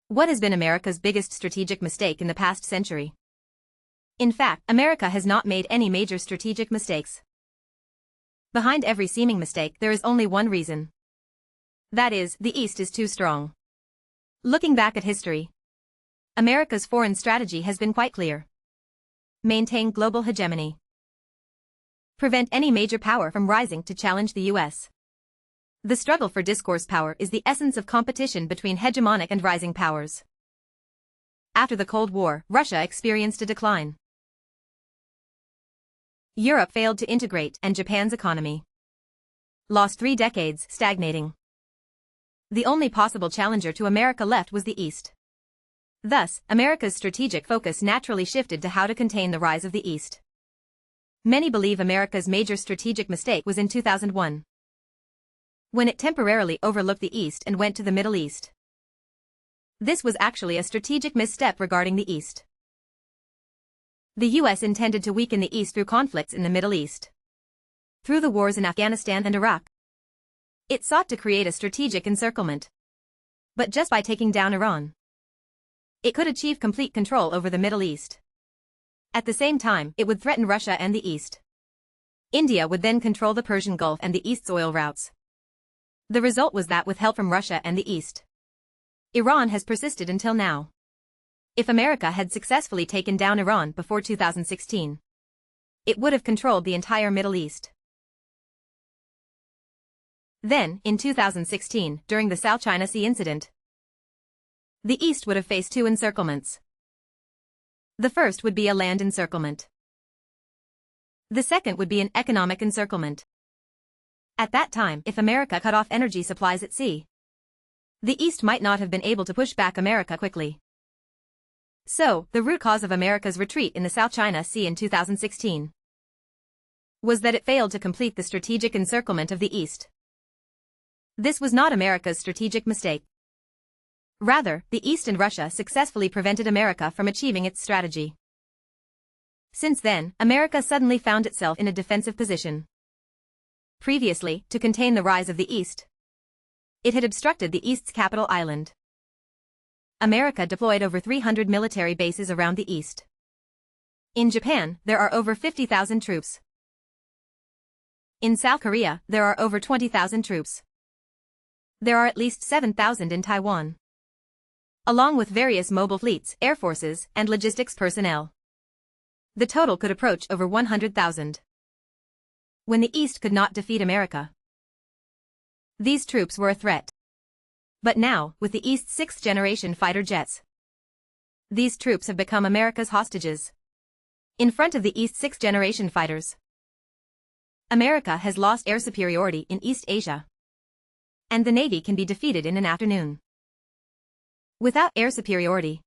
What has been America's biggest strategic mistake in the past century? In fact, America has not made any major strategic mistakes. Behind every seeming mistake, there is only one reason. That is, the East is too strong. Looking back at history, America's foreign strategy has been quite clear. Maintain global hegemony. Prevent any major power from rising to challenge the US. The struggle for discourse power is the essence of competition between hegemonic and rising powers. After the Cold War, Russia experienced a decline. Europe failed to integrate, and Japan's economy lost 3 decades, stagnating. The only possible challenger to America left was the East. Thus, America's strategic focus naturally shifted to how to contain the rise of the East. Many believe America's major strategic mistake was in 2001. When it temporarily overlooked the East and went to the Middle East. This was actually a strategic misstep regarding the East. The US intended to weaken the East through conflicts in the Middle East. Through the wars in Afghanistan and Iraq. It sought to create a strategic encirclement. But just by taking down Iran, it could achieve complete control over the Middle East. At the same time, it would threaten Russia and the East. India would then control the Persian Gulf and the East's oil routes. The result was that with help from Russia and the East, Iran has persisted until now. If America had successfully taken down Iran before 2016, it would have controlled the entire Middle East. Then, in 2016, during the South China Sea incident, the East would have faced 2 encirclements. The first would be a land encirclement. The second would be an economic encirclement. At that time, if America cut off energy supplies at sea, the East might not have been able to push back America quickly. So, the root cause of America's retreat in the South China Sea in 2016 was that it failed to complete the strategic encirclement of the East. This was not America's strategic mistake. Rather, the East and Russia successfully prevented America from achieving its strategy. Since then, America suddenly found itself in a defensive position. Previously, to contain the rise of the East, it had obstructed the East's capital island. America deployed over 300 military bases around the East. In Japan, there are over 50,000 troops. In South Korea, there are over 20,000 troops. There are at least 7,000 in Taiwan, along with various mobile fleets, air forces, and logistics personnel. The total could approach over 100,000. When the East could not defeat America, these troops were a threat. But now, with the East's 6th-generation fighter jets, these troops have become America's hostages. In front of the East's 6th-generation fighters, America has lost air superiority in East Asia, and the Navy can be defeated in an afternoon. Without air superiority,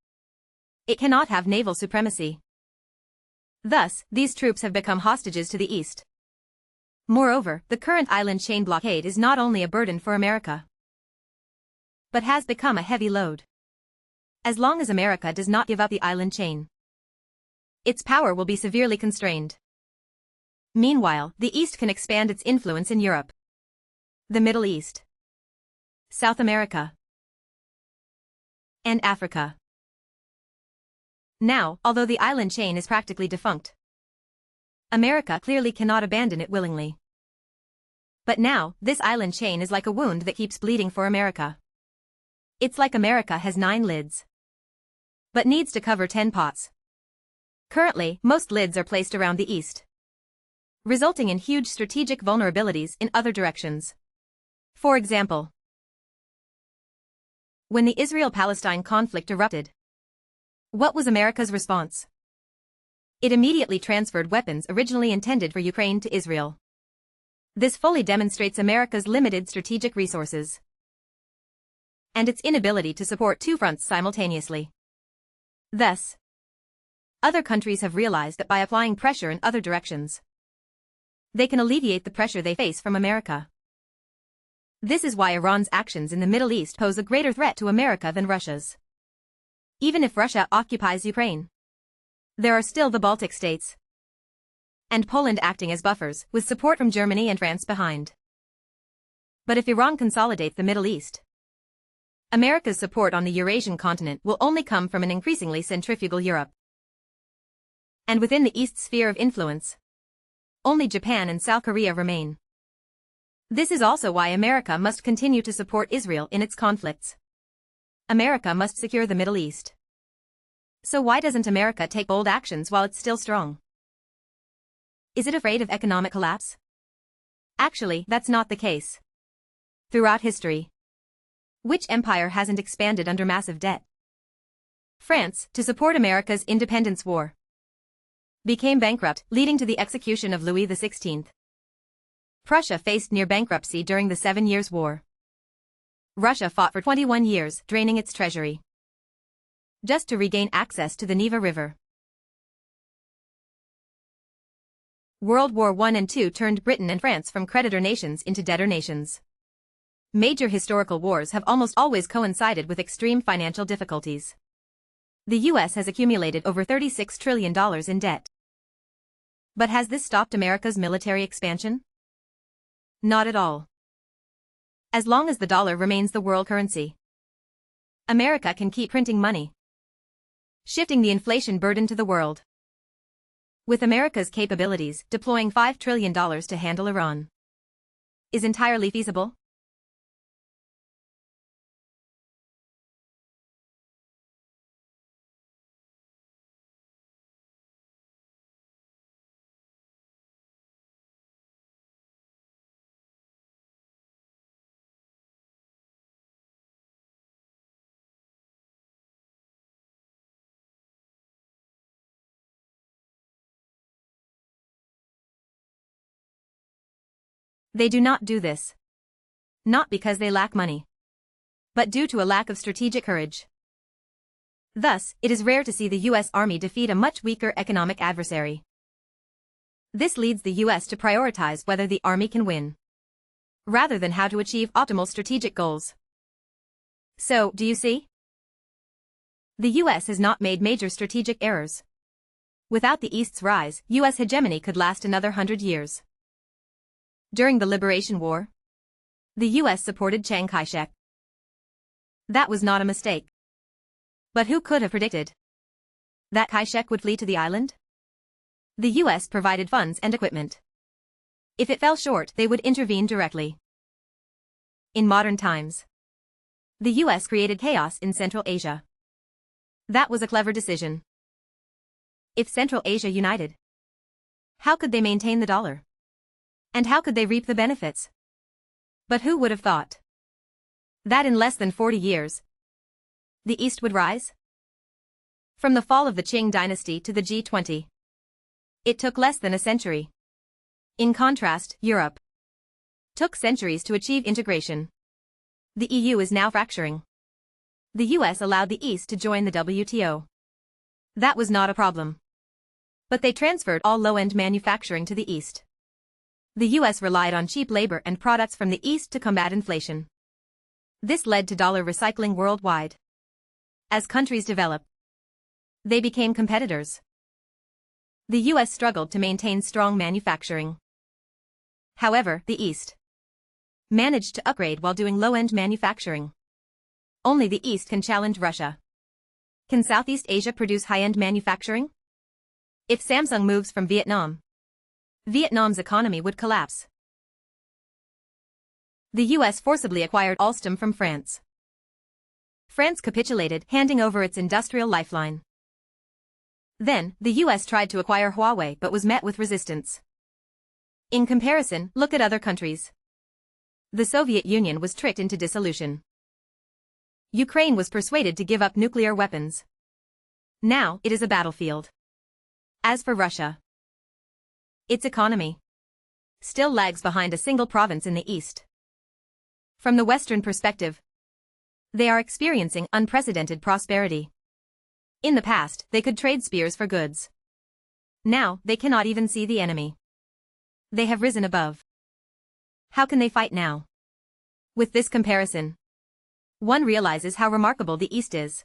it cannot have naval supremacy. Thus, these troops have become hostages to the East. Moreover, the current island chain blockade is not only a burden for America, but has become a heavy load. As long as America does not give up the island chain, its power will be severely constrained. Meanwhile, the East can expand its influence in Europe, the Middle East, South America, and Africa. Now, although the island chain is practically defunct, America clearly cannot abandon it willingly. But now, this island chain is like a wound that keeps bleeding for America. It's like America has 9 lids, but needs to cover 10 pots. Currently, most lids are placed around the East, resulting in huge strategic vulnerabilities in other directions. For example, when the Israel-Palestine conflict erupted, what was America's response? It immediately transferred weapons originally intended for Ukraine to Israel. This fully demonstrates America's limited strategic resources and its inability to support 2 fronts simultaneously. Thus, other countries have realized that by applying pressure in other directions, they can alleviate the pressure they face from America. This is why Iran's actions in the Middle East pose a greater threat to America than Russia's. Even if Russia occupies Ukraine, there are still the Baltic states and Poland acting as buffers, with support from Germany and France behind. But if Iran consolidates the Middle East, America's support on the Eurasian continent will only come from an increasingly centrifugal Europe. And within the East's sphere of influence, only Japan and South Korea remain. This is also why America must continue to support Israel in its conflicts. America must secure the Middle East. So why doesn't America take bold actions while it's still strong? Is it afraid of economic collapse? Actually, that's not the case. Throughout history, which empire hasn't expanded under massive debt? France, to support America's independence war, became bankrupt, leading to the execution of Louis XVI. Prussia faced near bankruptcy during the 7 Years' War. Russia fought for 21 years, draining its treasury, just to regain access to the Neva River. World War I and II turned Britain and France from creditor nations into debtor nations. Major historical wars have almost always coincided with extreme financial difficulties. The US has accumulated over $36 trillion in debt. But has this stopped America's military expansion? Not at all. As long as the dollar remains the world currency, America can keep printing money, shifting the inflation burden to the world. With America's capabilities, deploying $5 trillion to handle Iran is entirely feasible. They do not do this. Not because they lack money, but due to a lack of strategic courage. Thus, it is rare to see the US Army defeat a much weaker economic adversary. This leads the US to prioritize whether the Army can win, rather than how to achieve optimal strategic goals. So, do you see? The US has not made major strategic errors. Without the East's rise, US hegemony could last another 100 years. During the Liberation War, the US supported Chiang Kai-shek. That was not a mistake. But who could have predicted that Kai-shek would flee to the island? The US provided funds and equipment. If it fell short, they would intervene directly. In modern times, the US created chaos in Central Asia. That was a clever decision. If Central Asia united, how could they maintain the dollar? And how could they reap the benefits? But who would have thought that in less than 40 years, the East would rise? From the fall of the Qing dynasty to the G20, it took less than a century. In contrast, Europe took centuries to achieve integration. The EU is now fracturing. The US allowed the East to join the WTO. That was not a problem. But they transferred all low-end manufacturing to the East. The US relied on cheap labor and products from the East to combat inflation. This led to dollar recycling worldwide. As countries developed, they became competitors. The US struggled to maintain strong manufacturing. However, the East managed to upgrade while doing low-end manufacturing. Only the East can challenge Russia. Can Southeast Asia produce high-end manufacturing? If Samsung moves from Vietnam, Vietnam's economy would collapse. The US forcibly acquired Alstom from France. France capitulated, handing over its industrial lifeline. Then, the US tried to acquire Huawei but was met with resistance. In comparison, look at other countries. The Soviet Union was tricked into dissolution. Ukraine was persuaded to give up nuclear weapons. Now, it is a battlefield. As for Russia, its economy still lags behind a single province in the East. From the Western perspective, they are experiencing unprecedented prosperity. In the past, they could trade spears for goods. Now, they cannot even see the enemy. They have risen above. How can they fight now? With this comparison, one realizes how remarkable the East is.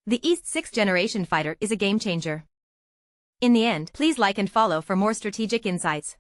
The East's sixth-generation fighter is a game changer. In the end, please like and follow for more strategic insights.